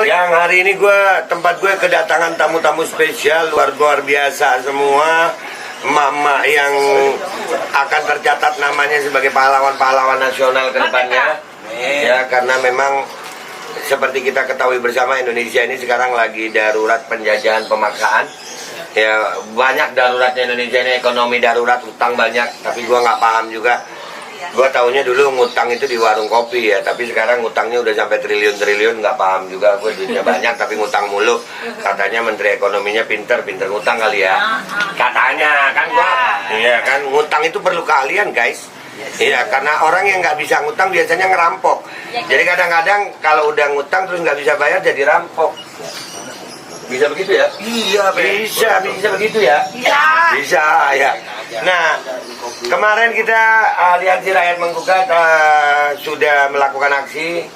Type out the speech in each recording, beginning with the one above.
Yang hari ini tempat gue kedatangan tamu-tamu spesial luar biasa semua. Emak-emak yang akan tercatat namanya sebagai pahlawan-pahlawan nasional ke depannya. Ya, karena memang seperti kita ketahui bersama, Indonesia ini sekarang lagi darurat penjajahan pemaksaan. Ya, banyak daruratnya Indonesia ini, ekonomi darurat, utang banyak, tapi gua nggak paham juga. Gua taunya dulu ngutang itu di warung kopi ya, tapi sekarang ngutangnya udah sampai triliun-triliun, nggak paham juga. Gue duitnya banyak tapi ngutang mulu. Katanya Menteri Ekonominya pinter ngutang kali ya. Katanya kan gua, iya kan, ngutang itu perlu keahlian guys. Iya, karena orang yang nggak bisa ngutang biasanya ngerampok. Jadi kadang-kadang kalau udah ngutang terus nggak bisa bayar jadi rampok. Bisa begitu ya? Iya, bisa begitu ya? Bisa ya. Nah, kemarin kita Aliansi Rakyat Menggugat sudah melakukan aksi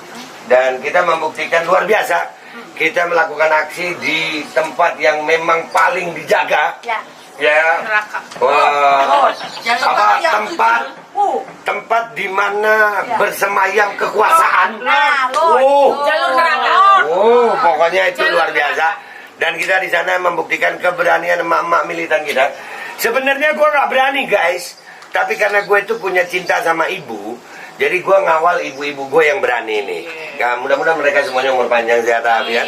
dan kita membuktikan luar biasa. Kita melakukan aksi di tempat yang memang paling dijaga. Ya. Tempat di mana bersemayam kekuasaan. Jalur neraka. Pokoknya itu luar biasa. Dan kita di sana membuktikan keberanian emak-emak militan kita. Sebenarnya gue nggak berani guys, tapi karena gue itu punya cinta sama ibu, jadi gue ngawal ibu-ibu gue yang berani ini. Nah, mudah-mudahan mereka semuanya umur panjang, sehat walafiat.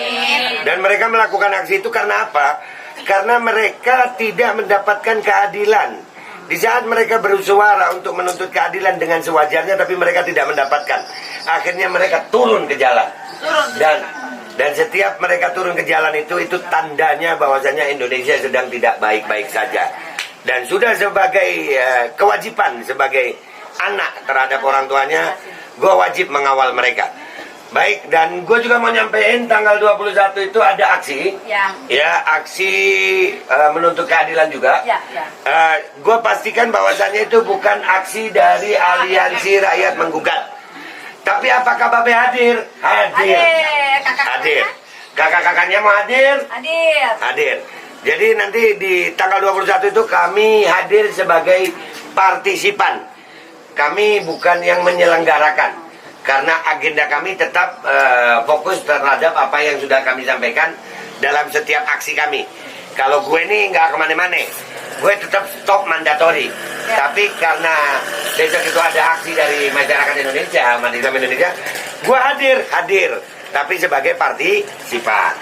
Dan mereka melakukan aksi itu karena apa? Karena mereka tidak mendapatkan keadilan. Di saat mereka bersuara untuk menuntut keadilan dengan sewajarnya, tapi mereka tidak mendapatkan. Akhirnya mereka turun ke jalan. Dan setiap mereka turun ke jalan itu tandanya bahwasanya Indonesia sedang tidak baik-baik saja. Dan sudah sebagai kewajiban sebagai anak terhadap orang tuanya, gue wajib mengawal mereka. Baik, dan gue juga mau nyampein tanggal 21 itu ada aksi. Ya, aksi menuntut keadilan juga. Gue pastikan bahwasannya itu bukan aksi dari Aliansi Rakyat Menggugat. Tapi apakah Babe hadir? Hadir. Kakak-kakaknya mau hadir? Hadir. Jadi nanti di tanggal 21 itu kami hadir sebagai partisipan. Kami bukan yang menyelenggarakan. Karena agenda kami tetap fokus terhadap apa yang sudah kami sampaikan dalam setiap aksi kami. Kalau gue ini nggak kemana-mana, gue tetap stop mandatori. Tapi karena besok itu ada aksi dari masyarakat Indonesia, umat Islam Indonesia, gue hadir. Tapi sebagai partisipan.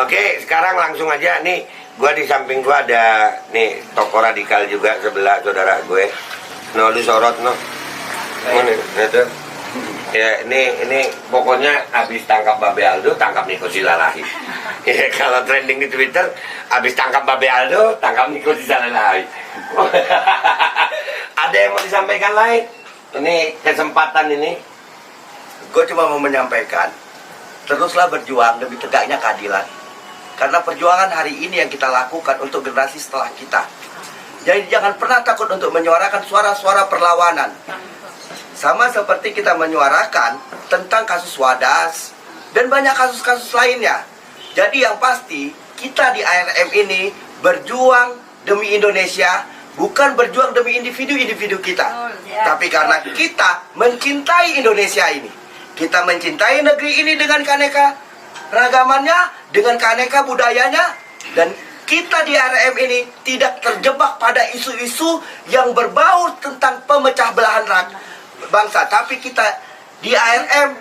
Oke, sekarang langsung aja nih, gue di samping gue ada nih tokoh radikal juga sebelah saudara gue. No, lu sorot no. Ini, itu. Ya, ini pokoknya habis tangkap Babe Aldo, tangkap Niko Silalahi. Ya, kalau trending di Twitter, habis tangkap Babe Aldo, tangkap Niko Silalahi. Ada yang mau disampaikan lain? Ini kesempatan ini. Gue cuma mau menyampaikan, teruslah berjuang demi tegaknya keadilan. Karena perjuangan hari ini yang kita lakukan untuk generasi setelah kita. Jadi jangan pernah takut untuk menyuarakan suara-suara perlawanan. Sama seperti kita menyuarakan tentang kasus Wadas dan banyak kasus-kasus lainnya. Jadi yang pasti kita di ARM ini berjuang demi Indonesia, bukan berjuang demi individu-individu kita. Tapi karena kita mencintai Indonesia ini. Kita mencintai negeri ini dengan keaneka ragamannya, dengan keaneka budayanya. Dan kita di ARM ini tidak terjebak pada isu-isu yang berbau tentang pemecah belahan bangsa, tapi kita di ARM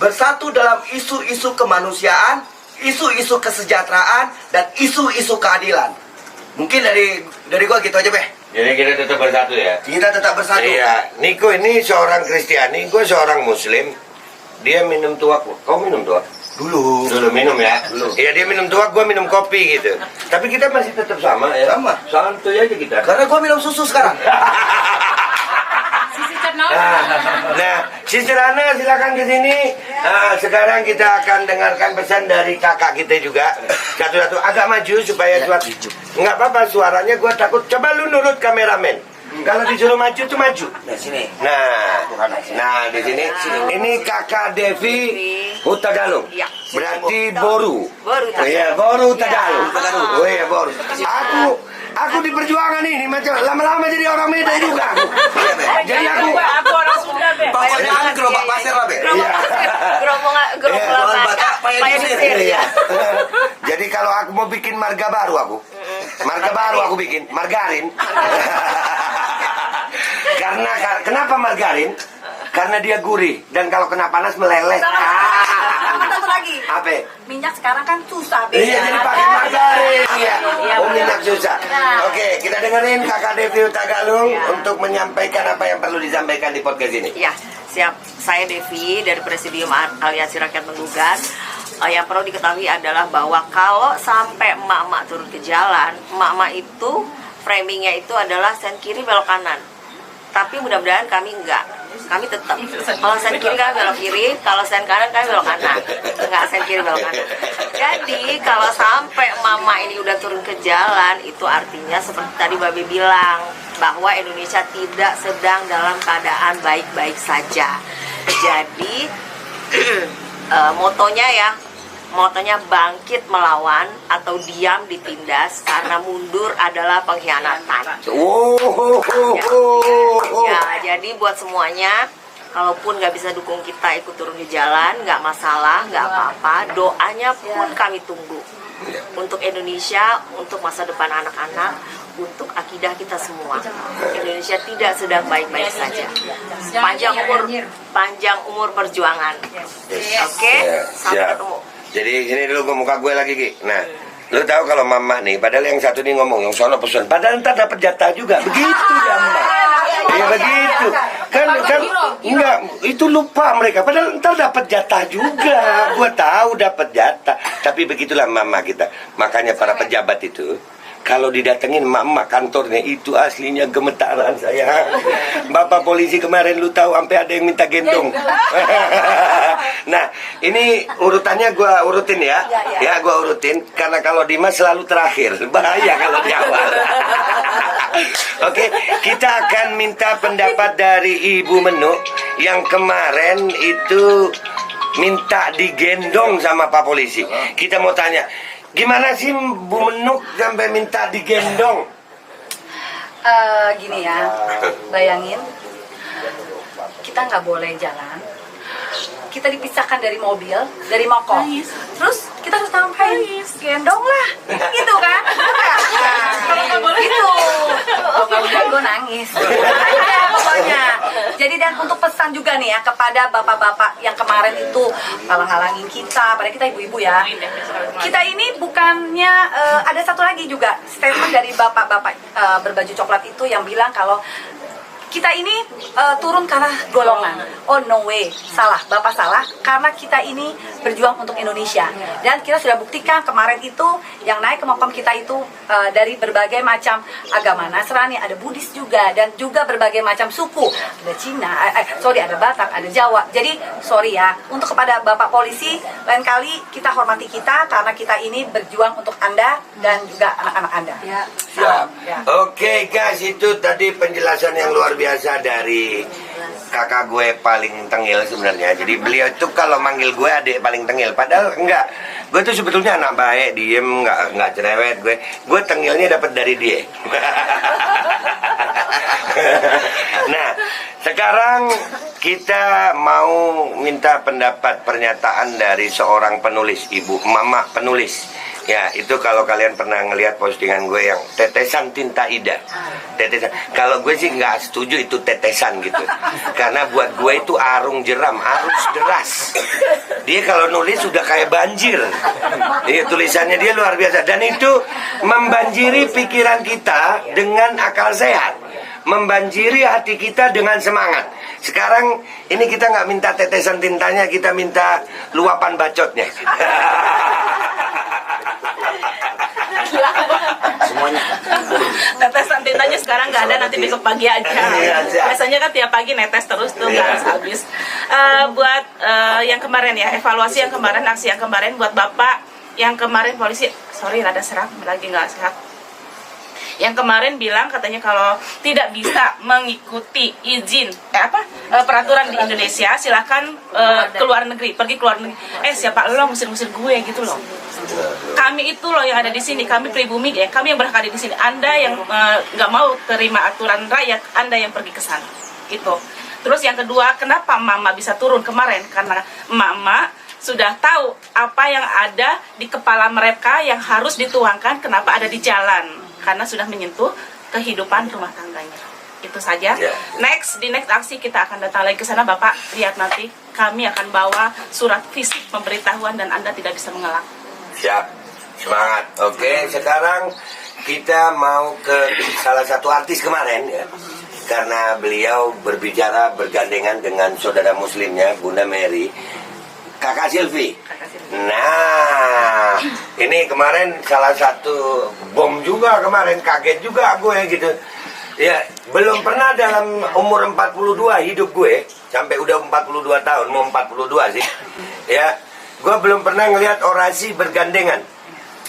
bersatu dalam isu-isu kemanusiaan, isu-isu kesejahteraan, dan isu-isu keadilan. Mungkin dari gua gitu aja, Beh. Jadi kita tetap bersatu ya? Kita tetap bersatu. Iya, Niko ini seorang Kristiani, gue seorang Muslim. Dia minum tuak, kau minum tuak? Dulu minum ya? Dulu. Iya, dia minum tuak, gue minum kopi gitu. Tapi kita masih tetap sama ya? Sama. Santuy aja kita. Karena gua minum susu sekarang. Nah, Sister Ana silakan ke sini. Sekarang kita akan dengarkan pesan dari kakak kita juga. Satu-satu agak maju supaya suara. Enggak apa-apa suaranya, gue takut. Coba lu nurut kameramen. Kalau disuruh maju tuh maju. Nah, di sini. Ini kakak Devi Hutagalung. Berarti Boru. Iya, Boru Hutagalung. Oh iya, Boru. Aku di perjuangan ini macam lama-lama jadi orang Medan juga aku. Jadi aku orang Sunda, Be. Pokoknya gerobak pasir lah, Be. Gerobak Batak pakai Pioneer. Iya. Jadi kalau aku mau bikin marga baru aku bikin margarin. Karena kenapa margarin? Karena dia gurih dan kalau kena panas meleleh. Satu lagi. Apa? Minyak sekarang kan susah. Iya, jadi pakai margarin. Iya. Oh, minyak susah. Nah. Oke, kita dengerin Kakak Devi Utagalung untuk menyampaikan apa yang perlu disampaikan di podcast ini. Ya, siap. Saya Devi dari Presidium Aliansi Rakyat Menggugat. Yang perlu diketahui adalah bahwa kalau sampai emak-emak turun ke jalan, emak-emak itu framingnya itu adalah sen kiri belok kanan. Tapi mudah-mudahan kami enggak. Kami tetap. Kalau sen kiri kami belok kiri, kalau sen kanan kami belok kanan. Enggak sen kiri belok kanan. Jadi kalau sampai mama ini udah turun ke jalan, itu artinya seperti tadi Babe bilang bahwa Indonesia tidak sedang dalam keadaan baik-baik saja. Jadi motonya bangkit melawan atau diam ditindas karena mundur adalah pengkhianatan. Ya, jadi buat semuanya, kalaupun nggak bisa dukung kita ikut turun di jalan, nggak masalah, nggak apa-apa. Doanya pun kami tunggu untuk Indonesia, untuk masa depan anak-anak, untuk akidah kita semua. Indonesia tidak sedang baik-baik saja. Panjang umur perjuangan. Oke, sampai ketemu. Jadi sini dulu ke muka gue lagi, Ki. Nah, lu tahu kalau mama nih, padahal yang satu nih ngomong, yang sono pesan, padahal ntar dapat jatah juga. Begitu ya, Mbak. Iya begitu. Kan enggak, itu lupa mereka. Padahal ntar dapat jatah juga. Gue tahu dapat jatah. Tapi begitulah mama kita. Makanya para pejabat itu, kalau didatengin emak-emak kantornya itu aslinya gemetaran saya. Bapak polisi kemarin lu tahu sampai ada yang minta gendong. Nah, ini urutannya gua urutin ya. Ya, gua urutin karena kalau Dimas selalu terakhir. Bahaya kalau di awal. Oke, kita akan minta pendapat dari Ibu Menuk yang kemarin itu minta digendong sama Pak polisi. Kita mau tanya, gimana sih Bu Menuk sampai minta digendong? Gini ya, bayangin kita nggak boleh jalan, kita dipisahkan dari mobil, dari moko, terus kita harus ngapain? Gendong lah, gitu kan? Kalau nggak boleh gitu, gue nangis. Aja pokoknya. Jadi dan untuk pesan juga nih ya kepada bapak-bapak yang kemarin itu halang-halangin kita, pada kita ibu-ibu ya. Kita ini bukannya ada satu lagi juga statement dari bapak-bapak berbaju coklat itu yang bilang kalau kita ini turun karena golongan. Oh no way, salah, Bapak salah. Karena kita ini berjuang untuk Indonesia. Dan kita sudah buktikan kemarin itu yang naik ke makam kita itu dari berbagai macam agama. Nasrani, ada Buddhis juga, dan juga berbagai macam suku. Ada Cina, ada Batak, ada Jawa. Jadi sorry ya, untuk kepada Bapak polisi, lain kali kita hormati kita karena kita ini berjuang untuk Anda dan juga anak-anak Anda. Ya. Oke guys, itu tadi penjelasan yang luar biasa dari kakak gue paling tengil sebenarnya. Jadi beliau itu kalau manggil gue adik paling tengil, padahal enggak. Gue tuh sebetulnya anak baik, diem, nggak cerewet. Gue tengilnya dapat dari dia. Nah, sekarang kita mau minta pendapat pernyataan dari seorang penulis, Ibu Mama penulis. Ya, itu kalau kalian pernah ngelihat postingan gue yang tetesan tinta Ida. Tetesan. Kalau gue sih nggak setuju itu tetesan gitu. Karena buat gue itu arung jeram, arus deras. Dia kalau nulis sudah kayak banjir. Iya, tulisannya dia luar biasa. Dan itu membanjiri pikiran kita dengan akal sehat. Membanjiri hati kita dengan semangat. Sekarang ini kita nggak minta tetesan tintanya, kita minta luapan bacotnya. Semuanya. Tetesan tintanya sekarang nggak ada, nanti besok pagi aja. Biasanya kan tiap pagi netes terus tuh nggak habis. Buat yang kemarin ya, evaluasi yang kemarin, aksi yang kemarin buat Bapak yang kemarin polisi, sorry rada serak, lagi nggak serak. Yang kemarin bilang katanya kalau tidak bisa mengikuti izin peraturan di Indonesia, silakan ke luar negeri, pergi ke luar negeri. Siapa lo ngusir-ngusir gue gitu loh. Kami itu loh yang ada di sini, kami pribumi ya, kami yang berhak ada di sini. Anda yang nggak mau terima aturan rakyat, Anda yang pergi ke sana. Itu. Terus yang kedua, kenapa Mama bisa turun kemarin? Karena Mama sudah tahu apa yang ada di kepala mereka yang harus dituangkan kenapa ada di jalan, karena sudah menyentuh kehidupan rumah tangganya. Itu saja. Di next aksi kita akan datang lagi ke sana. Bapak lihat nanti kami akan bawa surat fisik pemberitahuan dan Anda tidak bisa mengelak. Siap, semangat. Oke, sekarang kita mau ke salah satu artis kemarin ya, karena beliau berbicara bergandengan dengan saudara muslimnya Bunda Mary, Kakak Silvi. Nah, ini kemarin salah satu bom juga kemarin, kaget juga gue gitu. Ya, belum pernah dalam umur 42 hidup gue, sampai udah 42 tahun, mau 42 sih. Ya, gue belum pernah ngelihat orasi bergandengan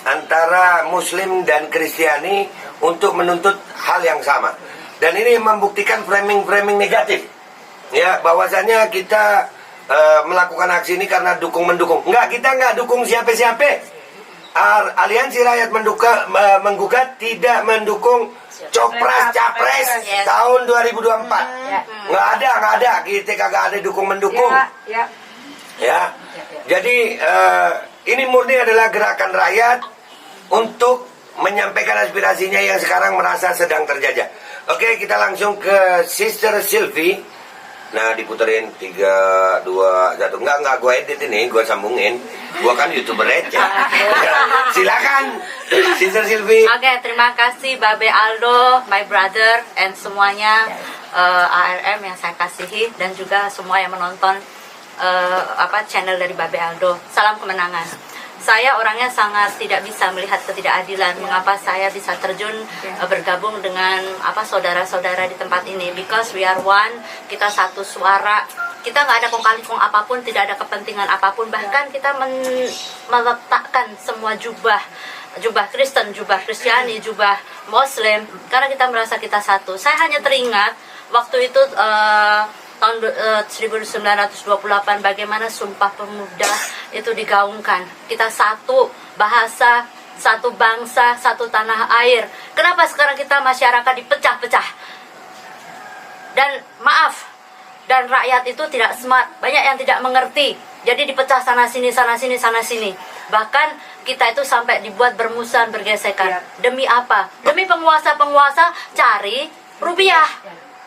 antara Muslim dan Kristiani untuk menuntut hal yang sama. Dan ini membuktikan framing-framing negatif. Ya, bahwasanya kita melakukan aksi ini karena dukung-mendukung. Enggak, kita enggak dukung siapa-siapa. Aliansi Rakyat Menggugat tidak mendukung Copras-Capres tahun 2024. Nggak ada. Kita kagak ada dukung-mendukung. Ya. Jadi ini murni adalah gerakan rakyat untuk menyampaikan aspirasinya yang sekarang merasa sedang terjajah. Oke, kita langsung ke Sister Silvi. Nah, diputerin 3, 2, 1. Enggak, gue edit ini, gue sambungin. Gue kan YouTuber aja. Silakan, Sister Silvi. Oke, terima kasih Babe Aldo, my brother, and semuanya ARM yang saya kasihi, dan juga semua yang menonton channel dari Babe Aldo. Salam kemenangan. Saya orangnya sangat tidak bisa melihat ketidakadilan. Mengapa saya bisa terjun bergabung dengan saudara-saudara di tempat ini? Because we are one. Kita satu suara. Kita nggak ada kong-kali-kong apapun, tidak ada kepentingan apapun. Bahkan kita meletakkan semua jubah Kristen, jubah Kristiani, jubah Muslim, karena kita merasa kita satu. Saya hanya teringat waktu itu tahun 1928 bagaimana Sumpah Pemuda itu digaungkan. Kita satu bahasa, satu bangsa, satu tanah air. Kenapa sekarang kita masyarakat dipecah-pecah? Dan maaf, dan rakyat itu tidak smart, banyak yang tidak mengerti. Jadi dipecah sana sini, sana sini, sana sini. Bahkan kita itu sampai dibuat bermusuhan, bergesekan. Demi apa? Demi penguasa-penguasa cari rupiah.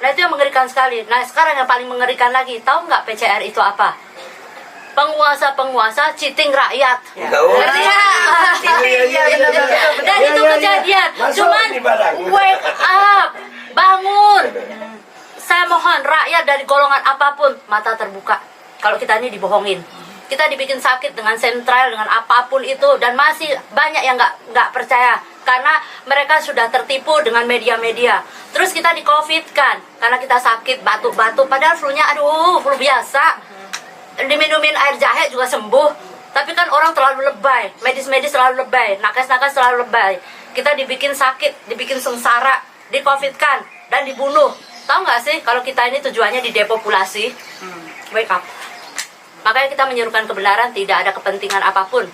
Nah, itu yang mengerikan sekali. Nah, sekarang yang paling mengerikan lagi, tahu nggak PCR itu apa? Penguasa-penguasa cheating rakyat. Ngerti ya? Dan itu kejadian. Cuman wake up, bangun. Saya mohon rakyat dari golongan apapun mata terbuka. Kalau kita ini dibohongin, kita dibikin sakit dengan sentral, dengan apapun itu, dan masih banyak yang nggak percaya karena mereka sudah tertipu dengan media-media. Terus kita di COVID kan, karena kita sakit batuk-batuk, padahal flu-nya flu biasa. Diminumin air jahe juga sembuh. Tapi kan orang terlalu lebay, medis-medis terlalu lebay, nakes-nakes terlalu lebay. Kita dibikin sakit, dibikin sengsara, di COVID kan, dan dibunuh. Tahu nggak sih kalau kita ini tujuannya didepopulasi? Wake up. Makanya kita menyerukan kebenaran, tidak ada kepentingan apapun.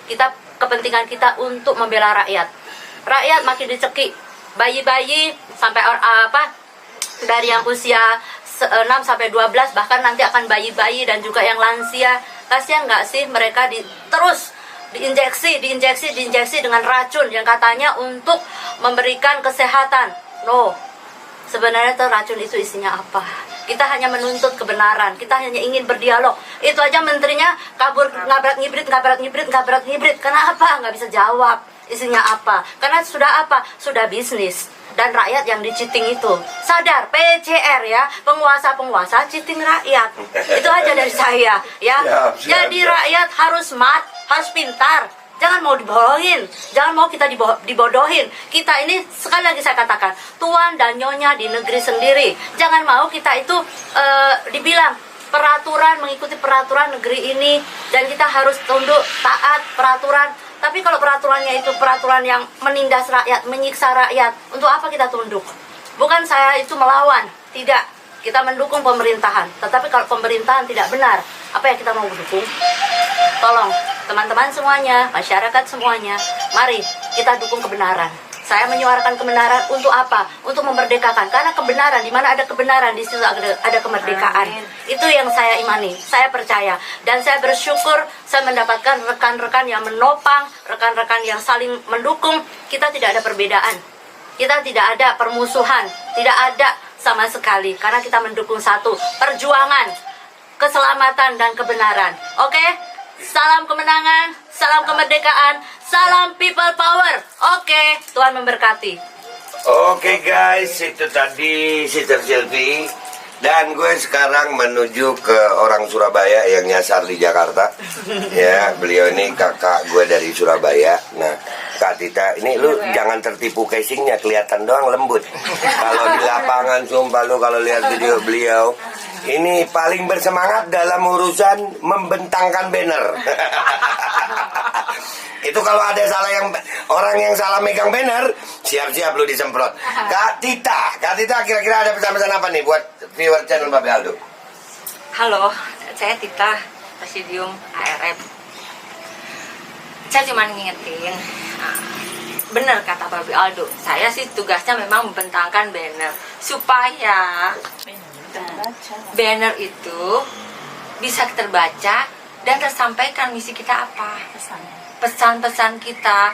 Kepentingan kita untuk membela rakyat. Rakyat makin dicekik, bayi-bayi sampai dari yang usia 6 sampai 12, bahkan nanti akan bayi-bayi dan juga yang lansia. Kasihan nggak sih mereka terus diinjeksi dengan racun yang katanya untuk memberikan kesehatan. No, sebenarnya racun itu isinya apa? Kita hanya menuntut kebenaran, kita hanya ingin berdialog. Itu aja menterinya kabur, ngabrak ngibrit. Kenapa? Nggak bisa jawab isinya apa? Karena sudah sudah bisnis. Dan rakyat yang di-cheating itu sadar, PCR ya, penguasa cheating rakyat. Itu aja dari saya ya. Jadi rakyat harus smart, harus pintar. Jangan mau dibohongin, jangan mau kita dibodohin. Kita ini sekali lagi saya katakan, tuan dan nyonya di negeri sendiri. Jangan mau kita itu dibilang peraturan, mengikuti peraturan negeri ini, dan kita harus tunduk taat peraturan. Tapi kalau peraturannya itu peraturan yang menindas rakyat, menyiksa rakyat, untuk apa kita tunduk? Bukan saya itu melawan, tidak. Kita mendukung pemerintahan. Tetapi kalau pemerintahan tidak benar, apa yang kita mau dukung? Tolong, teman-teman semuanya, masyarakat semuanya, mari kita dukung kebenaran. Saya menyuarakan kebenaran untuk apa? Untuk memerdekakan. Karena kebenaran, di mana ada kebenaran, di situ ada kemerdekaan. Itu yang saya imani, saya percaya. Dan saya bersyukur saya mendapatkan rekan-rekan yang menopang, rekan-rekan yang saling mendukung. Kita tidak ada perbedaan. Kita tidak ada permusuhan, tidak ada sama sekali. Karena kita mendukung satu, perjuangan, keselamatan, dan kebenaran. Oke? Salam kemenangan, salam kemerdekaan, salam people power. Oke, Tuhan memberkati. Oke guys, itu tadi Sister Sylvie. Dan gue sekarang menuju ke orang Surabaya yang nyasar di Jakarta. Ya, beliau ini kakak gue dari Surabaya. Nah, Kak Tita, ini lu jangan tertipu casingnya, kelihatan doang lembut. Kalau di lapangan, sumpah lu kalau lihat video beliau, ini paling bersemangat dalam urusan membentangkan banner. Itu kalau ada orang yang salah megang banner, siap-siap lu disemprot. Kak Tita kira-kira ada pesan-pesan apa nih buat viewer channel Babe Aldo? Halo, saya Tita, Presidium ARM. Saya cuma ngingetin, benar kata Babe Aldo, saya sih tugasnya memang membentangkan banner supaya banner itu bisa terbaca dan tersampaikan misi kita apa, pesan-pesan kita.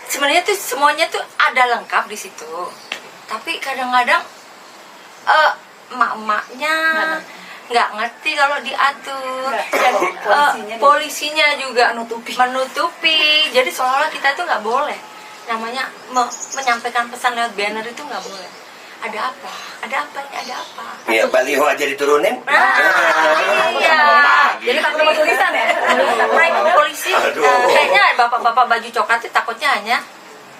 Sebenarnya tuh semuanya tuh ada lengkap di situ, tapi kadang-kadang emak-emaknya nggak ngerti kalau diatur, dan polisinya juga menutupi. Jadi seolah-olah kita tuh nggak boleh namanya menyampaikan pesan lewat banner, itu nggak boleh. Ada apa? Ada apa ini? Ada apa? Ya, baliho aja diturunin. Iya. Jadi takut sama tulisan ya? Mereka polisi, kayaknya bapak-bapak baju coklat itu takutnya hanya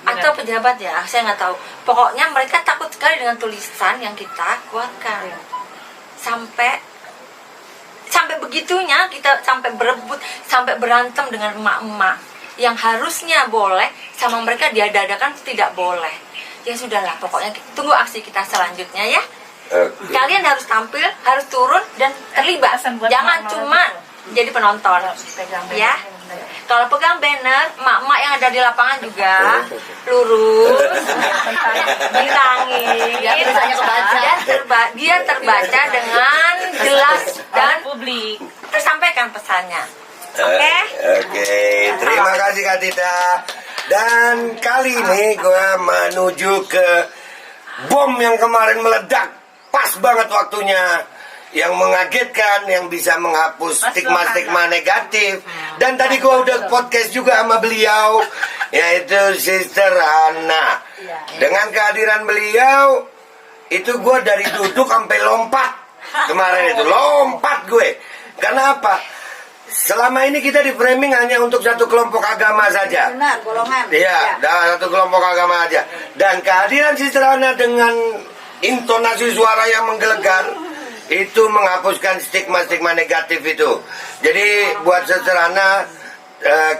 atau pejabat ya, saya nggak tahu. Pokoknya mereka takut sekali dengan tulisan yang kita keluarkan. Sampai begitunya kita sampai berebut, sampai berantem dengan emak-emak yang harusnya boleh sama mereka diadakan tidak boleh. Ya sudahlah, pokoknya tunggu aksi kita selanjutnya ya. Kalian harus tampil, harus turun dan terlibat. Jangan cuma jadi penonton. Ya. Kalau pegang banner, emak-emak yang ada di lapangan juga lurus, bintangin, tulisannya kebaca. dan dia terbaca dengan jelas dan publik. tersampaikan pesannya. Oke? Oke, terima kasih Kak Tita. Dan kali ini gue menuju ke bom yang kemarin meledak. Pas banget waktunya. Yang mengagetkan, yang bisa menghapus stigma-stigma negatif. Dan tadi gue udah podcast juga sama beliau, yaitu Sister Hana. Dengan kehadiran beliau, itu gue dari duduk sampai lompat. Kemarin itu, lompat gue. Karena apa? Selama ini kita di framing hanya untuk satu kelompok agama saja. Benar, golongan. Iya, satu kelompok agama aja. Dan kehadiran Sister Hana dengan intonasi suara yang menggelegar, itu menghapuskan stigma-stigma negatif itu. Jadi buat Sister Hana,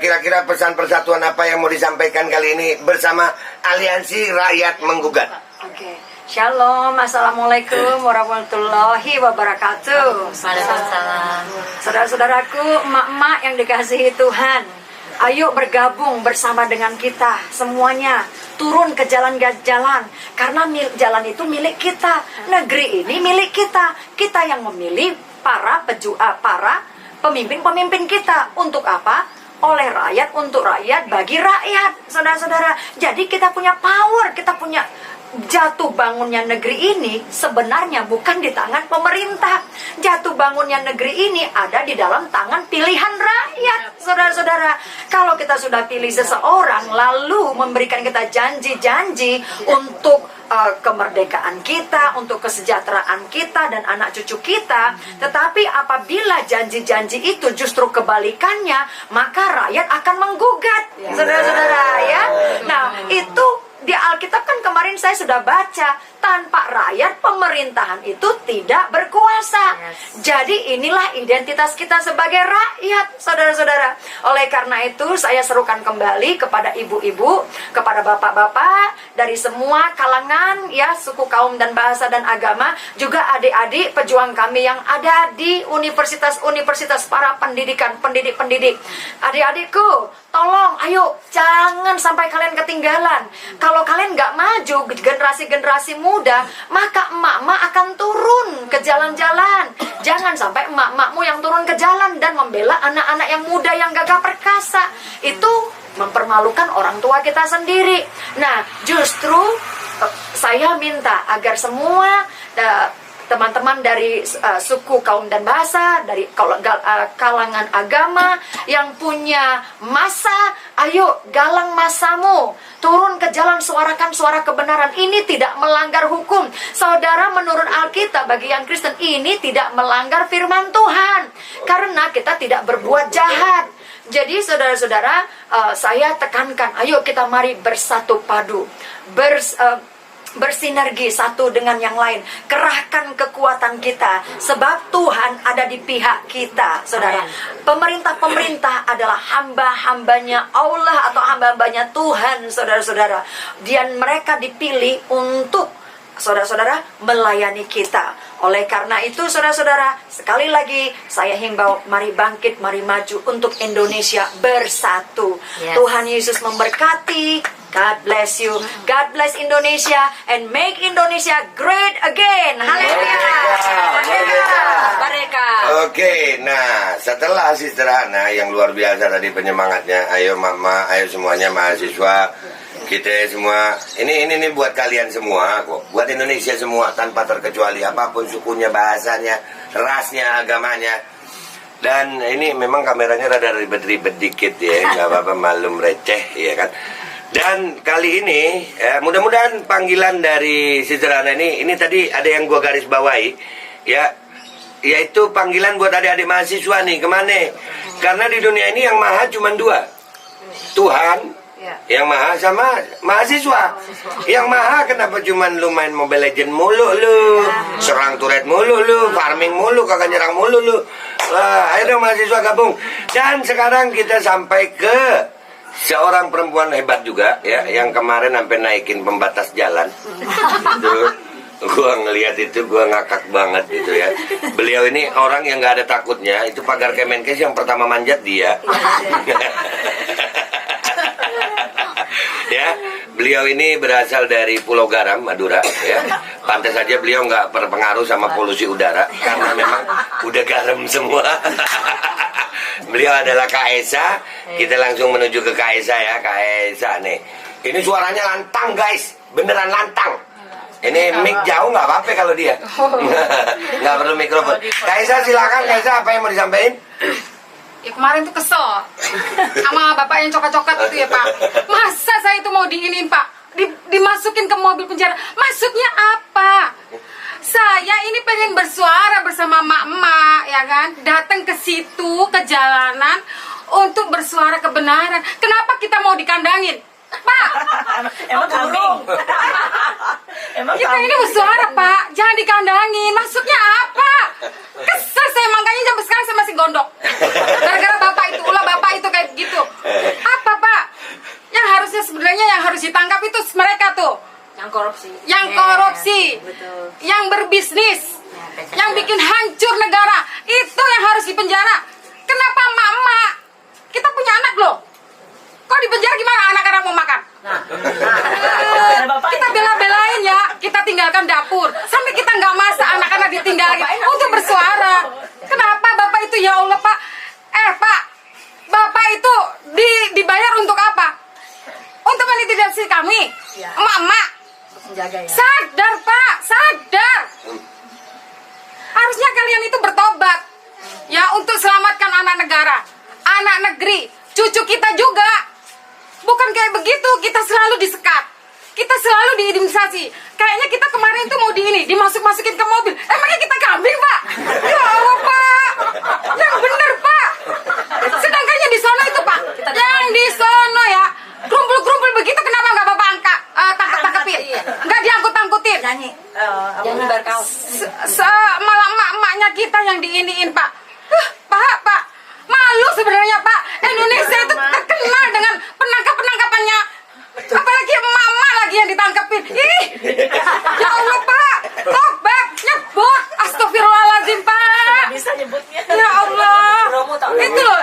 kira-kira pesan persatuan apa yang mau disampaikan kali ini bersama Aliansi Rakyat Menggugat? Oke. Shalom, assalamualaikum warahmatullahi wabarakatuh. Waalaikumsalam. Saudara-saudaraku, emak-emak yang dikasihi Tuhan, ayo bergabung bersama dengan kita semuanya. Turun ke jalan-jalan, karena jalan itu milik kita, negeri ini milik kita. Kita yang memilih para pemimpin-pemimpin kita. Untuk apa? Oleh rakyat, untuk rakyat, bagi rakyat, saudara-saudara. Jadi kita punya power, kita punya jatuh bangunnya negeri ini sebenarnya bukan di tangan pemerintah. Jatuh bangunnya negeri ini ada di dalam tangan pilihan rakyat, saudara-saudara. Kalau kita sudah pilih seseorang lalu memberikan kita janji-janji untuk kemerdekaan kita, untuk kesejahteraan kita dan anak cucu kita, tetapi apabila janji-janji itu justru kebalikannya, maka rakyat akan menggugat, saudara-saudara ya. Nah, itu di Alkitab kan kemarin saya sudah baca, tanpa rakyat pemerintahan itu tidak berkuasa. Jadi inilah identitas kita sebagai rakyat, saudara-saudara. Oleh karena itu saya serukan kembali kepada ibu-ibu, kepada bapak-bapak dari semua kalangan ya, suku, kaum dan bahasa dan agama, juga adik-adik pejuang kami yang ada di universitas-universitas, para pendidik. Adik-adikku, tolong, ayo, jangan sampai kalian ketinggalan. Kalau kalian nggak maju, generasi-generasi muda, maka emak-emak akan turun ke jalan-jalan. Jangan sampai emak-emakmu yang turun ke jalan dan membela anak-anak yang muda yang gagah perkasa. Itu mempermalukan orang tua kita sendiri. Nah, justru saya minta agar semua teman-teman dari suku, kaum dan bahasa, dari kalangan agama yang punya masa, ayo galang masamu, turun ke jalan, suarakan suara kebenaran. Ini tidak melanggar hukum, saudara. Menurut Alkitab, bagi yang Kristen ini tidak melanggar firman Tuhan, karena kita tidak berbuat jahat. Jadi saudara-saudara, saya tekankan, ayo kita mari bersatu padu, bersinergi satu dengan yang lain. Kerahkan kekuatan kita, sebab Tuhan ada di pihak kita, saudara. Pemerintah-pemerintah adalah hamba-hambanya Allah atau hamba-hambanya Tuhan, saudara-saudara. Dan mereka dipilih untuk, saudara-saudara, melayani kita. Oleh karena itu, saudara-saudara, sekali lagi saya himbau, mari bangkit, mari maju untuk Indonesia bersatu. Tuhan Yesus memberkati. God bless you. God bless Indonesia and make Indonesia great again. Haleluya. Merdeka. Oke, nah setelah Sister Hana yang luar biasa tadi penyemangatnya, ayo mama, ayo semuanya mahasiswa, kita semua, ini buat kalian semua kok, buat Indonesia semua tanpa terkecuali, apapun sukunya, bahasanya, rasnya, agamanya. Dan ini memang kameranya rada ribet-ribet dikit ya, nggak apa-apa, malum receh ya kan. Dan kali ini mudah-mudahan panggilan dari Sister Hana ini tadi ada yang gua garis bawahi ya, yaitu panggilan buat adik-adik mahasiswa nih. Kemana? Karena di dunia ini yang maha cuma dua, Tuhan yang maha sama mahasiswa. Yang maha kenapa cuman lu main Mobile Legend mulu lu, serang turret mulu lu, farming mulu, kagak nyerang mulu lu. Ayo dong mahasiswa gabung. Dan sekarang kita sampai ke seorang perempuan hebat juga ya, yang kemarin sampai naikin pembatas jalan. Tuh, gua ngelihat itu gua ngakak banget gitu ya. Beliau ini orang yang nggak ada takutnya. Itu pagar Kemenkes yang pertama manjat dia. Ya, beliau ini berasal dari Pulau Garam, Madura ya. Pantas saja beliau nggak berpengaruh sama polusi udara karena memang udah garam semua. Beliau adalah Kak Esa. Kita langsung menuju ke Kak Esa ya. Kak Esa nih, ini suaranya lantang guys, beneran lantang. Ini mic jauh nggak apa-apa kalau dia. Nggak perlu mikrofon. Kak Esa silakan. Kak Esa, apa yang mau disampaikan? Ya kemarin tuh kesel sama bapak yang coklat-coklat itu ya Pak. Masa saya itu mau diinin Pak, dimasukin ke mobil penjara. Maksudnya apa? Saya ini pengen bersuara bersama emak-emak ya kan, datang ke situ, ke jalanan untuk bersuara kebenaran. Kenapa kita mau dikandangin, Pak? Emang kambing. Emang kita ini bersuara Pak, jangan dikandangin. Maksudnya apa? Kesel saya, makanya sampai sekarang saya masih gondok. Gara-gara bapak itu, ulah bapak itu kayak gitu. Apa Pak? Yang harusnya sebenarnya yang harus ditangkap itu mereka tuh. Yang korupsi, betul. Yang berbisnis, yang bikin hancur negara, itu yang harus dipenjara. Kenapa emak-emak? Kita punya anak loh. Kok dipenjara gimana anak-anak mau makan? Kita bela-belain ya, kita tinggalkan dapur sampai kita nggak masak, anak-anak ditinggalin untuk bersuara. Kenapa bapak itu, ya Allah Pak? Pak, bapak itu dibayar untuk apa? Untuk mendidik kami, emak-emak. Sadar Pak, sadar. Harusnya kalian itu bertobat ya, untuk selamatkan anak negara, anak negeri, cucu kita juga. Bukan kayak begitu, kita selalu disekat, kita selalu diimunisasi. Kayaknya kita kemarin itu mau dimasuk-masukin ke mobil. Emangnya kita kambing Pak? Ya Allah Pak, yang bener Pak. Sedangkan yang di sono itu Pak, yang di sono ya, gerumpul-gerumpul begitu, kenapa nggak bapak tangkap-tangkepin? Nggak diangkut-angkutin? yang diiniin, Pak. Pak, malu sebenarnya, Pak. Indonesia itu terkenal dengan penangkapannya. Apalagi mama lagi yang ditangkepin. Ih, ya Allah, Pak. Tobat, nyebut. Astagfirullahaladzim, Pak. Bisa nyebutnya. Ya Allah. Itu loh,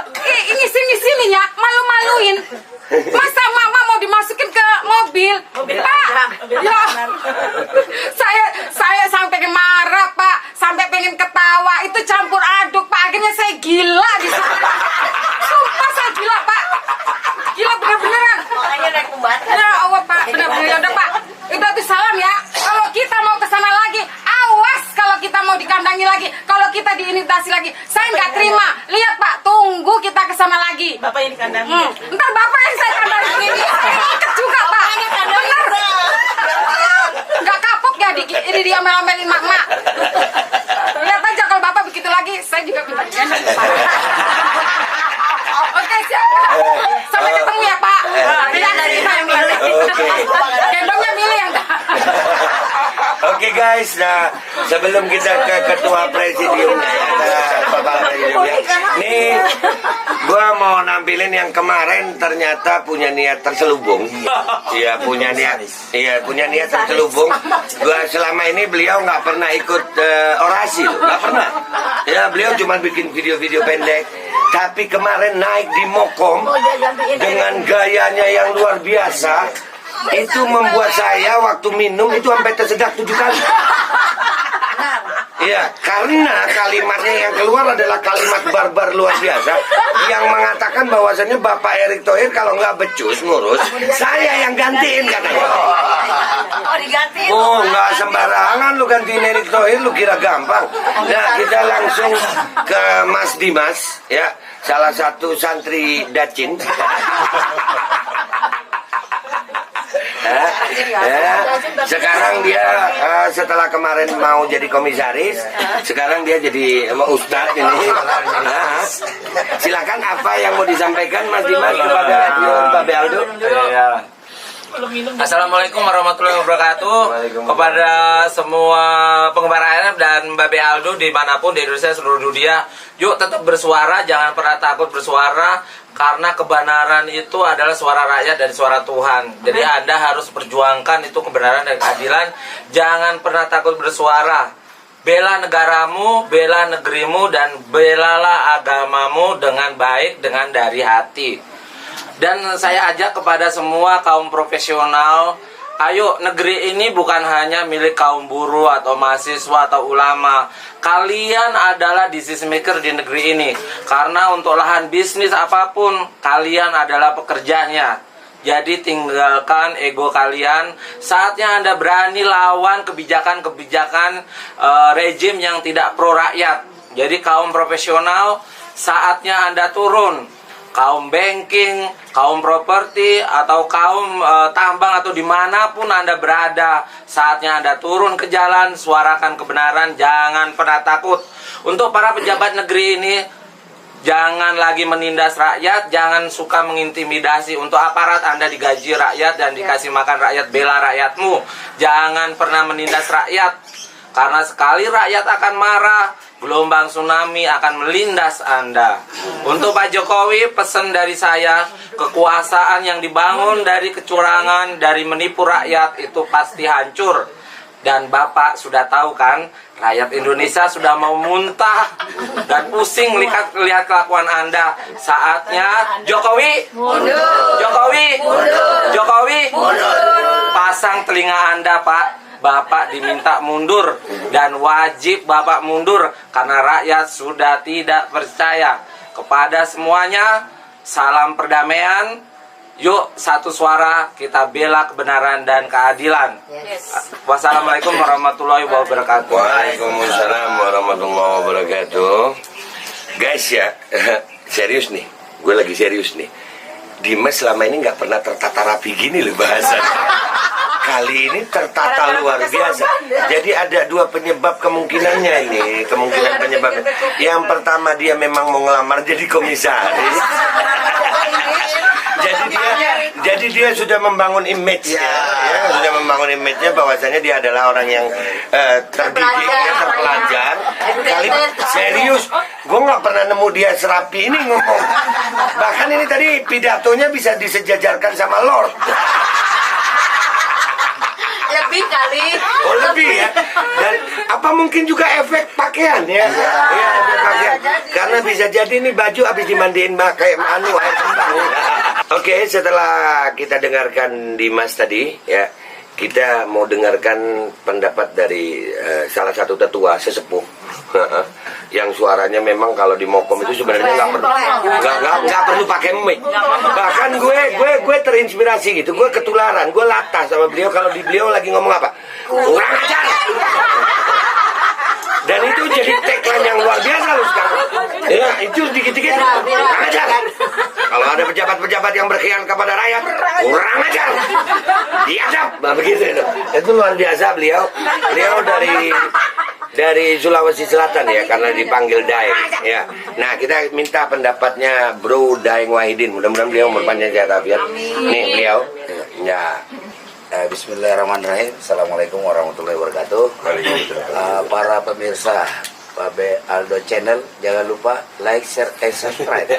ngisi-ngisinya malu-maluin. Masa mama mau dimasukin ke mobil? Pak, ya, saya sampai marah, Pak. Sampai pengen ketawa. Itu campur aduk, Pak. Akhirnya saya gila di sana. Sumpah saya gila, Pak. Gila bener-beneran. Makanya naik pembatas. Ya Allah, Pak. Bener-bener. Udah, Pak. Itu salam ya. Kalau kita mau ke sana lagi, awas kalau kita mau dikandangi lagi. Kalau kita diimitasi lagi, saya nggak terima. Lihat, Pak. Tunggu kita ke sana lagi. Bapak yang dikandangin. Ntar bapak yang saya kandangin ini. Saya ikut juga, Pak. Bener. Nggak kapok ya ini dia mel-melin mak-mak. Lihat aja kalau bapak begitu lagi, saya juga minta gendong, Pak. Oke, siap, Pak. Sampai ketemu ya, Pak. Tidak ada kita yang milih. Gendongnya milih yang enggak. Oke guys, nah sebelum kita ke ketua presidium, Bapak Presidium ya, nih gua mau nampilin yang kemarin ternyata punya niat terselubung. Iya punya niat terselubung. Gua selama ini beliau nggak pernah ikut orasi, nggak pernah. Ya beliau cuma bikin video-video pendek. Tapi kemarin naik di Mokom dengan gayanya yang luar biasa. Itu membuat saya waktu minum itu sampai tersedak 7 kali. Iya, karena kalimatnya yang keluar adalah kalimat barbar luar biasa yang mengatakan bahwasannya Bapak Erick Thohir kalau nggak becus ngurus, saya yang gantiin katanya. Oh, digantiin. Oh, nggak sembarangan lu gantiin Erick Thohir, lu kira gampang. Nah, kita langsung ke Mas Dimas, ya, salah satu santri Dacin. Sekarang dia setelah kemarin mau jadi komisaris, sekarang dia jadi ustadz ini. Silakan apa yang mau disampaikan Mas Dimas kepada Babe Aldo? Assalamualaikum warahmatullahi wabarakatuh. Kepada semua penggemar ARF dan Babe Aldo dimanapun di Indonesia seluruh dunia, yuk tetap bersuara, jangan pernah takut bersuara. Karena kebenaran itu adalah suara rakyat dan suara Tuhan. Jadi Anda harus perjuangkan itu kebenaran dan keadilan. Jangan pernah takut bersuara. Bela negaramu, bela negerimu, dan belalah agamamu dengan baik, dengan dari hati. Dan saya ajak kepada semua kaum profesional, ayo, negeri ini bukan hanya milik kaum buruh atau mahasiswa atau ulama. Kalian adalah decision maker di negeri ini. Karena untuk lahan bisnis apapun, kalian adalah pekerjanya. Jadi tinggalkan ego kalian. Saatnya Anda berani lawan kebijakan-kebijakan rejim yang tidak pro rakyat. Jadi kaum profesional, saatnya Anda turun. Kaum banking, kaum properti, atau kaum tambang, atau dimanapun Anda berada, saatnya Anda turun ke jalan, suarakan kebenaran, jangan pernah takut. Untuk para pejabat negeri ini, jangan lagi menindas rakyat, jangan suka mengintimidasi. Untuk aparat, Anda digaji rakyat dan dikasih makan rakyat, bela rakyatmu. Jangan pernah menindas rakyat, karena sekali rakyat akan marah, gelombang tsunami akan melindas Anda. Untuk Pak Jokowi, pesan dari saya, kekuasaan yang dibangun dari kecurangan, dari menipu rakyat itu pasti hancur. Dan Bapak sudah tahu kan, rakyat Indonesia sudah mau muntah dan pusing lihat kelakuan Anda. Saatnya Jokowi, Jokowi, Jokowi, pasang telinga Anda, Pak. Bapak diminta mundur dan wajib Bapak mundur karena rakyat sudah tidak percaya. Kepada semuanya, salam perdamaian. Yuk satu suara kita bela kebenaran dan keadilan. Wassalamualaikum warahmatullahi wabarakatuh. Waalaikumsalam warahmatullahi wabarakatuh. Guys ya, serius nih, gue lagi serius nih. Dimas selama ini nggak pernah tertata rapi gini loh bahasanya. Kali ini tertata luar biasa. Jadi ada dua penyebab kemungkinannya ini. Kemungkinan penyebabnya. Yang pertama dia memang mau ngelamar jadi komisaris. Jadi jadi dia sudah membangun image ya, sudah membangun image-nya bahwasanya dia adalah orang yang terdidik, yang terpelajar. Kali serius, gue nggak pernah nemu dia serapi ini ngomong. Bahkan ini tadi pidatonya bisa disejajarkan sama Lord. Lebih kali. Oh lebih ya. Dan apa mungkin juga efek pakaian ya? Iya, efek pakaian. Karena bisa jadi nih baju habis dimandiin kayak air kembang. Oke, setelah kita dengarkan Dimas tadi ya, kita mau dengarkan pendapat dari salah satu tetua sesepuh yang suaranya memang kalau di Mokom itu sebenarnya nggak perlu pakai mic. Bahkan gue terinspirasi gitu, gue ketularan, gue latah sama beliau kalau di beliau lagi ngomong apa, kurang ajar. Dan itu jadi tagline yang luar biasa loh sekarang. Ya, itu dikit-dikit kurang ajar. Kalau ada pejabat-pejabat yang berkhianat kepada rakyat, kurang ajar. Diadap, begitu itu. Itu luar biasa beliau. Beliau dari Sulawesi Selatan ya, karena dipanggil Daeng ya. Nah, kita minta pendapatnya Bro Daeng Wahidin. Mudah-mudahan beliau berpanjang sehat afiat. Nih beliau. Ya. Bismillahirrahmanirrahim. Assalamualaikum warahmatullahi wabarakatuh. Para pemirsa Babe Aldo Channel, jangan lupa like, share, and subscribe. Ya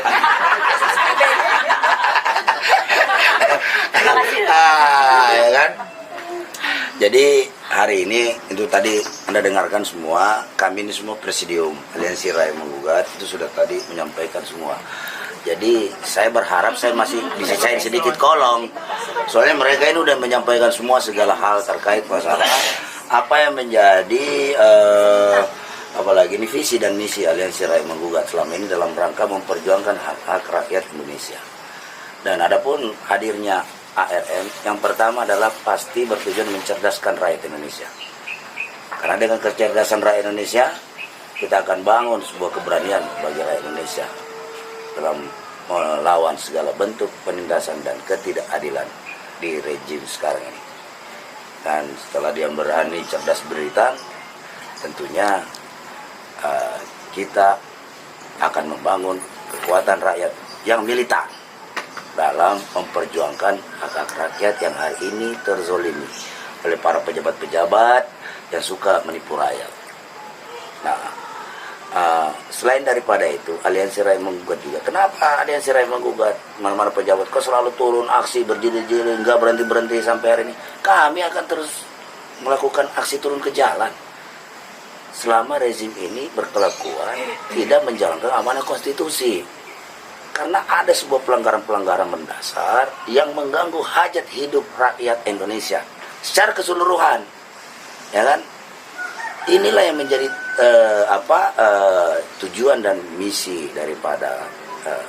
kan? Jadi hari ini itu tadi Anda dengarkan semua, kami ini semua Presidium Aliansi Rakyat Menggugat itu sudah tadi menyampaikan semua. Jadi saya berharap saya masih disisain sedikit kolong. Soalnya mereka ini udah menyampaikan semua segala hal terkait masalah apa yang menjadi apalagi ini visi dan misi Aliansi Rakyat Menggugat selama ini dalam rangka memperjuangkan hak-hak rakyat Indonesia. Dan adapun hadirnya ARM yang pertama adalah pasti bertujuan mencerdaskan rakyat Indonesia. Karena dengan kecerdasan rakyat Indonesia kita akan bangun sebuah keberanian bagi rakyat Indonesia dalam melawan segala bentuk penindasan dan ketidakadilan di rejim sekarang ini. Dan setelah dia berani cerdas berita, tentunya kita akan membangun kekuatan rakyat yang militan dalam memperjuangkan hak-hak rakyat yang hari ini terzolimi oleh para pejabat-pejabat yang suka menipu rakyat. Nah, selain daripada itu, Aliansi Rakyat Menggugat juga. Kenapa Aliansi Rakyat Menggugat? Mana-mana pejabat kok selalu turun aksi berjilid-jilid, nggak berhenti-berhenti sampai hari ini. Kami akan terus melakukan aksi turun ke jalan selama rezim ini berkelakuan tidak menjalankan amanah konstitusi. Karena ada sebuah pelanggaran-pelanggaran mendasar yang mengganggu hajat hidup rakyat Indonesia secara keseluruhan, ya kan? Inilah yang menjadi tujuan dan misi daripada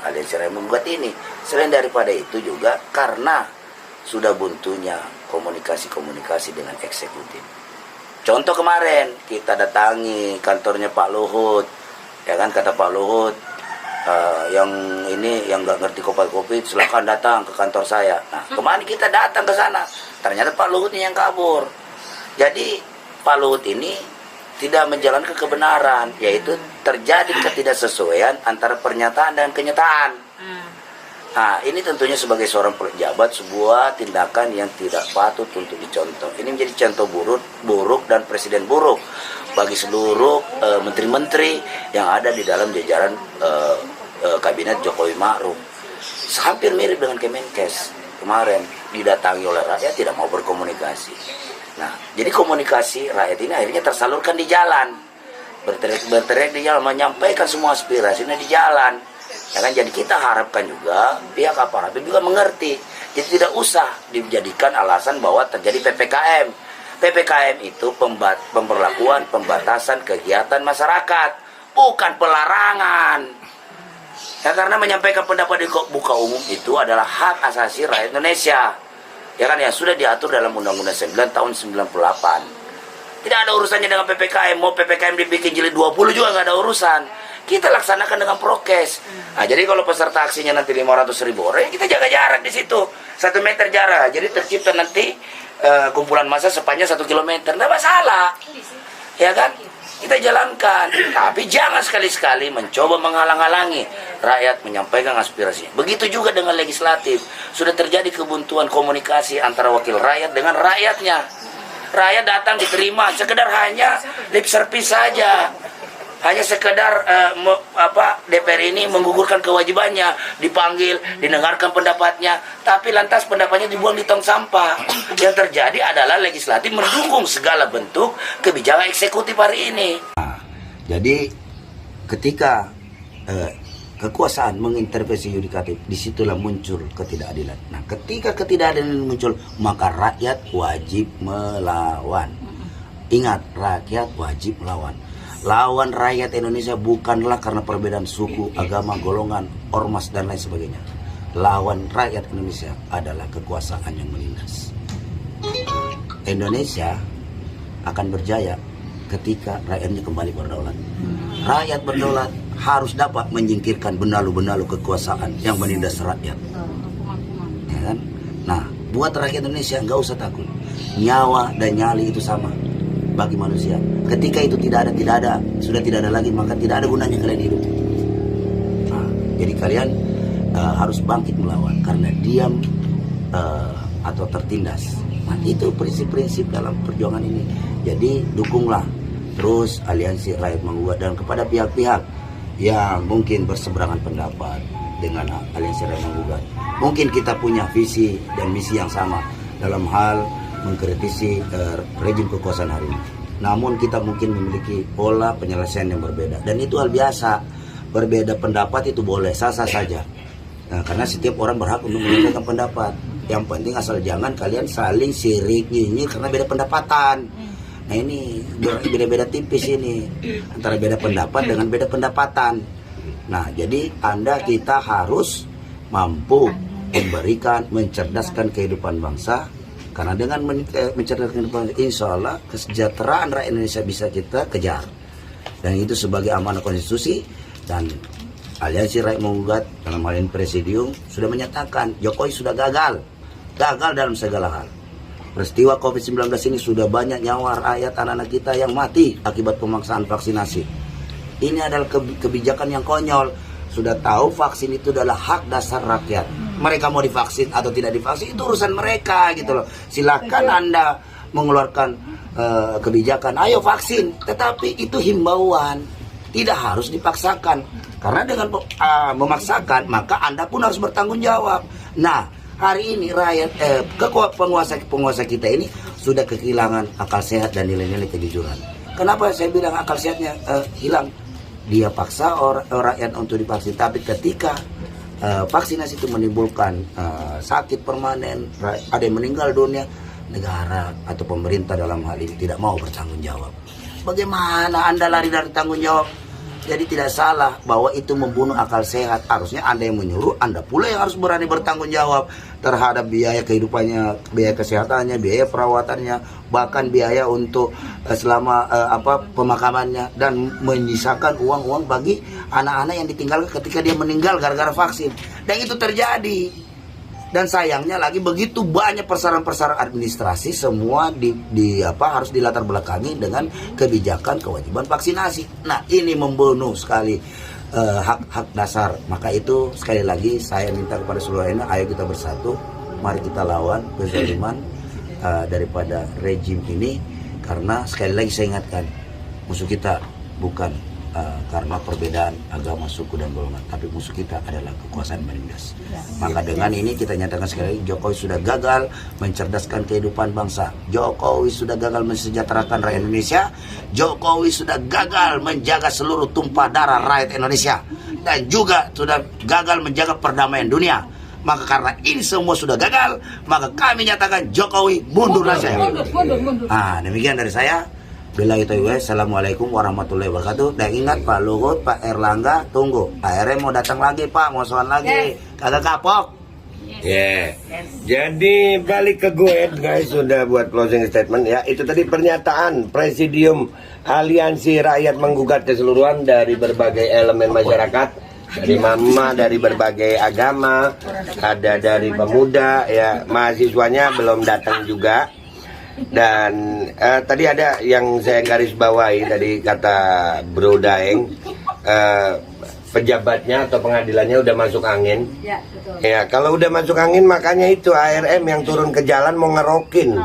Aliansi Rakyat Menggugat ini. Selain daripada itu juga karena sudah buntunya komunikasi dengan eksekutif. Contoh kemarin kita datangi kantornya Pak Luhut, ya kan, kata Pak Luhut, yang ini yang nggak ngerti kopi silakan datang ke kantor saya. Nah, kemarin kita datang ke sana, ternyata Pak Luhut ini yang kabur. Jadi Pak Luhut ini tidak menjalankan kebenaran, yaitu terjadi ketidaksesuaian antara pernyataan dan kenyataan. Nah, ini tentunya sebagai seorang pejabat sebuah tindakan yang tidak patut untuk dicontoh. Ini menjadi contoh buruk dan presiden buruk bagi seluruh menteri-menteri yang ada di dalam jajaran kabinet Jokowi Ma'ruf. Hampir mirip dengan Kemenkes kemarin, didatangi oleh rakyat tidak mau berkomunikasi. Nah, jadi komunikasi rakyat ini akhirnya tersalurkan di jalan, berteriak di jalan, menyampaikan semua aspirasinya di jalan. Ya kan, jadi kita harapkan juga pihak aparatur juga mengerti. Jadi tidak usah dijadikan alasan bahwa terjadi PPKM. PPKM itu pemberlakuan pembatasan kegiatan masyarakat, bukan pelarangan. Ya, karena menyampaikan pendapat di muka umum itu adalah hak asasi rakyat Indonesia. Ya kan, yang sudah diatur dalam Undang-Undang 9 tahun 98. Tidak ada urusannya dengan PPKM. Mau PPKM dibikin jilid 20 juga nggak ada urusan. Kita laksanakan dengan prokes. Nah, jadi kalau peserta aksinya nanti 500.000 orang, kita jaga jarak di situ 1 meter jarak. Jadi tercipta nanti kumpulan massa sepanjang 1 kilometer, nggak masalah, ya kan? kita jalankan. Tapi jangan sekali-sekali mencoba menghalang-halangi rakyat menyampaikan aspirasinya. Begitu juga dengan legislatif. Sudah terjadi kebuntuan komunikasi antara wakil rakyat dengan rakyatnya. Rakyat datang diterima sekedar hanya lip service saja. Hanya sekedar DPR ini menggugurkan kewajibannya, dipanggil, didengarkan pendapatnya, tapi lantas pendapatnya dibuang di tong sampah. Yang terjadi adalah legislatif mendukung segala bentuk kebijakan eksekutif hari ini. Nah, jadi ketika kekuasaan mengintervensi yudikatif, disitulah muncul ketidakadilan. Nah, ketika ketidakadilan muncul, maka rakyat wajib melawan. Ingat, rakyat wajib melawan. Lawan rakyat Indonesia bukanlah karena perbedaan suku, agama, golongan, ormas, dan lain sebagainya. Lawan rakyat Indonesia adalah kekuasaan yang menindas. Indonesia akan berjaya ketika rakyatnya kembali berdaulat. Rakyat berdaulat harus dapat menyingkirkan benalu-benalu kekuasaan yang menindas rakyat. Ya kan? Nah, buat rakyat Indonesia nggak usah takut. Nyawa dan nyali itu sama bagi manusia. Ketika itu tidak ada, sudah tidak ada lagi, maka tidak ada gunanya kalian hidup. Nah, jadi kalian harus bangkit melawan, karena diam atau tertindas. Nah, itu prinsip-prinsip dalam perjuangan ini. Jadi dukunglah terus aliansi rakyat menggugat, dan kepada pihak-pihak yang mungkin berseberangan pendapat dengan aliansi rakyat menggugat. Mungkin kita punya visi dan misi yang sama dalam hal mengkritisi rejim kekuasaan hari ini. Namun kita mungkin memiliki pola penyelesaian yang berbeda, dan itu hal biasa. Berbeda pendapat itu boleh, sah-sah saja. Nah, karena setiap orang berhak untuk menyampaikan pendapat. Yang penting asal jangan kalian saling sirik nyinyir karena beda pendapatan. Nah, ini beda-beda tipis ini antara beda pendapat dengan beda pendapatan. Nah, jadi kita harus mampu mencerdaskan kehidupan bangsa. Karena dengan mencerdaskan kehidupan, insya Allah kesejahteraan rakyat Indonesia bisa kita kejar. Dan itu sebagai amanah konstitusi. Dan aliansi rakyat menggugat dalam hal ini presidium sudah menyatakan Jokowi sudah gagal dalam segala hal. Peristiwa COVID-19 ini sudah banyak nyawa rakyat anak-anak kita yang mati akibat pemaksaan vaksinasi. Ini adalah kebijakan yang konyol. Sudah tahu vaksin itu adalah hak dasar rakyat. Mereka mau divaksin atau tidak divaksin itu urusan mereka gitu loh. Silakan Anda mengeluarkan kebijakan, ayo vaksin, tetapi itu himbauan, tidak harus dipaksakan. Karena dengan memaksakan maka Anda pun harus bertanggung jawab. Nah, hari ini rakyat penguasa kita ini sudah kehilangan akal sehat dan nilai-nilai kejujuran. Kenapa saya bilang akal sehatnya hilang? Dia paksa rakyat untuk divaksin, tapi ketika vaksinasi itu menimbulkan sakit permanen, ada yang meninggal dunia, negara atau pemerintah dalam hal ini tidak mau bertanggung jawab. Bagaimana Anda lari dari tanggung jawab? Jadi tidak salah bahwa itu membunuh akal sehat. Harusnya Anda yang menyuruh, Anda pula yang harus berani bertanggung jawab terhadap biaya kehidupannya, biaya kesehatannya, biaya perawatannya, bahkan biaya untuk selama pemakamannya, dan menyisakan uang-uang bagi anak-anak yang ditinggalkan ketika dia meninggal gara-gara vaksin. Dan itu terjadi. Dan sayangnya lagi begitu banyak persyaratan-persyaratan administrasi semua harus dilatar belakangi dengan kebijakan kewajiban vaksinasi. Nah, ini membunuh sekali hak dasar. Maka itu sekali lagi saya minta kepada seluruhnya, ayo kita bersatu, mari kita lawan kezaliman daripada rejim ini. Karena sekali lagi saya ingatkan, musuh kita bukan karena perbedaan agama, suku, dan golongan, tapi musuh kita adalah kekuasaan menindas. Maka dengan ini kita nyatakan sekali lagi, Jokowi sudah gagal mencerdaskan kehidupan bangsa. Jokowi sudah gagal mensejahterakan rakyat Indonesia. Jokowi sudah gagal menjaga seluruh tumpah darah rakyat Indonesia, dan juga sudah gagal menjaga perdamaian dunia. Maka karena ini semua sudah gagal, maka kami nyatakan Jokowi mundur saja. Nah, demikian dari saya. Billahi taufiq, assalamualaikum warahmatullahi wabarakatuh. Dan ingat Pak Luhut, Pak Erlangga, tunggu. Pak RM mau datang lagi Pak, mau soal lagi, kagak kapok. Jadi balik ke gue, guys, sudah buat closing statement ya. Itu tadi pernyataan Presidium Aliansi Rakyat Menggugat Keseluruhan dari berbagai elemen masyarakat, dari mama, dari berbagai agama, ada dari pemuda ya, mahasiswanya belum datang juga. Dan tadi ada yang saya garis bawahi tadi kata Bro Daeng, pejabatnya atau pengadilannya udah masuk angin. Ya, betul. Ya, kalau udah masuk angin makanya itu ARM yang turun ke jalan mau ngerokin.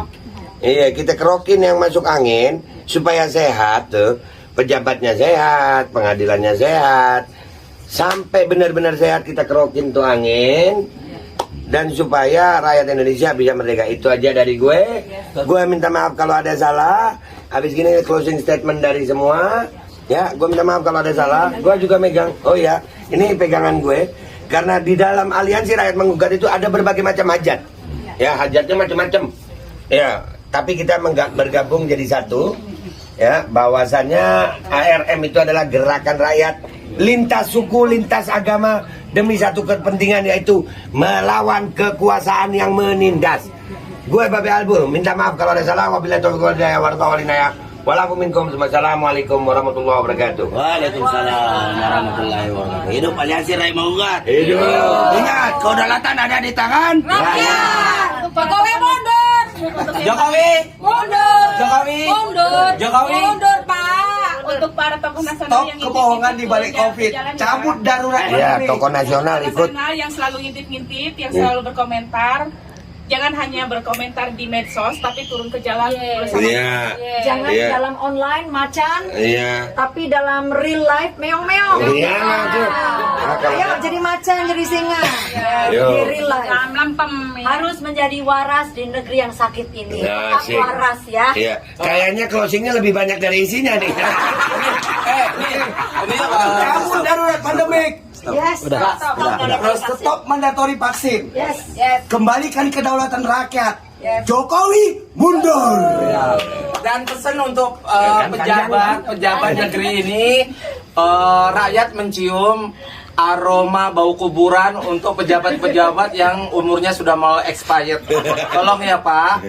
Iya, kita kerokin yang masuk angin supaya sehat tuh. Pejabatnya sehat, pengadilannya sehat. Sampai benar-benar sehat kita kerokin tuh angin. Dan supaya rakyat Indonesia bisa merdeka. Itu aja dari gue. Gue minta maaf kalau ada salah. Habis gini closing statement dari semua. Ya, gue minta maaf kalau ada salah. Gue juga megang. Oh ya, ini pegangan gue. Karena di dalam aliansi rakyat menggugat itu ada berbagai macam hajat. Ya, hajatnya macam-macam. Ya, tapi kita bergabung jadi satu. Ya, bahwasannya ARM itu adalah gerakan rakyat lintas suku, lintas agama demi satu kepentingan, yaitu melawan kekuasaan yang menindas. Gue Babe Albul minta maaf kalau ada salah. Wabillahi taufiq wal hidayah warahmatullahi wabarakatuh. Walaupun minkum. Wassalamualaikum warahmatullahi wabarakatuh. Waalaikumsalam warahmatullahi wabarakatuh. Hidup aliansi rakyat menggugat. Hidup. Ingat, kedaulatan ada di tangan Rakyat. Jokowi mundur. Jokowi, Mundur. Jokowi, Mundur. Jokowi. Mundur, Pak. Untuk para tokoh nasional Stop yang kebohongan di balik COVID. Cabut darurat Ya, ini. tokoh nasional ikut. nasional yang selalu ngintip-ngintip, yang selalu berkomentar. Jangan hanya berkomentar di medsos, tapi turun ke jalan bersama. Iya. Jangan Iya. dalam online macan, Iya. tapi dalam real life meong-meong. Iya, tuh. Ayo jadi macan, jadi singa. Yo. Di real life. Lempem. Harus menjadi waras di negeri yang sakit ini. Ya, Tetap sih. waras ya. Iya. Kayaknya closingnya lebih banyak dari isinya nih. Cabut darurat pandemik. Yes. Stop mandatory vaksin. Yes. Kembalikan kedaulatan rakyat. Jokowi mundur. Dan pesan untuk pejabat negeri ini, rakyat mencium aroma bau kuburan untuk pejabat-pejabat yang umurnya sudah mau expired. Tolong ya Pak,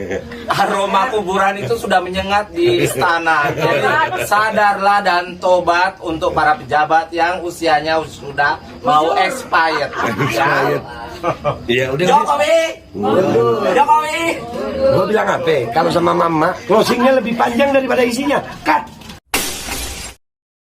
aroma kuburan itu sudah menyengat di istana. Jadi sadarlah dan tobat untuk para pejabat yang usianya sudah mau expired. Ya. Iya, udah. Jokowi, Jokowi. Gue bilang apa? Kalau sama mama, closingnya lebih panjang daripada isinya. Cut.